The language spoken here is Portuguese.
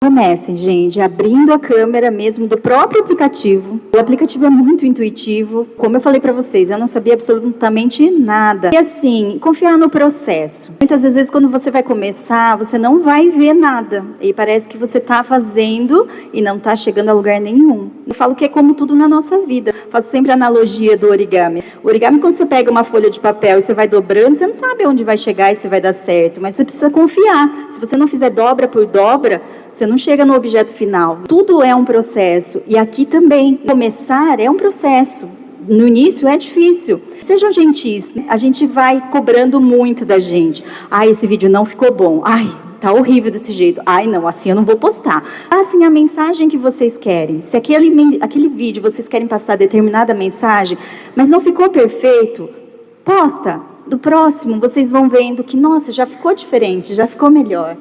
Comecem, gente, abrindo a câmera mesmo do próprio aplicativo. O aplicativo é muito intuitivo. Como eu falei para vocês, eu não sabia absolutamente nada. E assim, confiar no processo. Muitas vezes, quando você vai começar, você não vai ver nada. E parece que você está fazendo e não está chegando a lugar nenhum. Eu falo que é como tudo na nossa vida. Faço sempre a analogia do origami. O origami, quando você pega uma folha de papel e você vai dobrando, você não sabe onde vai chegar e se vai dar certo. Mas você precisa confiar. Se você não fizer dobra por dobra, você não chega no objeto final. Tudo é um processo. E aqui também. Começar é um processo. No início é difícil. Sejam gentis. A gente vai cobrando muito da gente. Ai, esse vídeo não ficou bom. Ai, tá horrível desse jeito. Ai, não, assim eu não vou postar. Assim, a mensagem que vocês querem. Se aquele vídeo vocês querem passar determinada mensagem, mas não ficou perfeito, posta. Do próximo, vocês vão vendo que, nossa, já ficou diferente, já ficou melhor.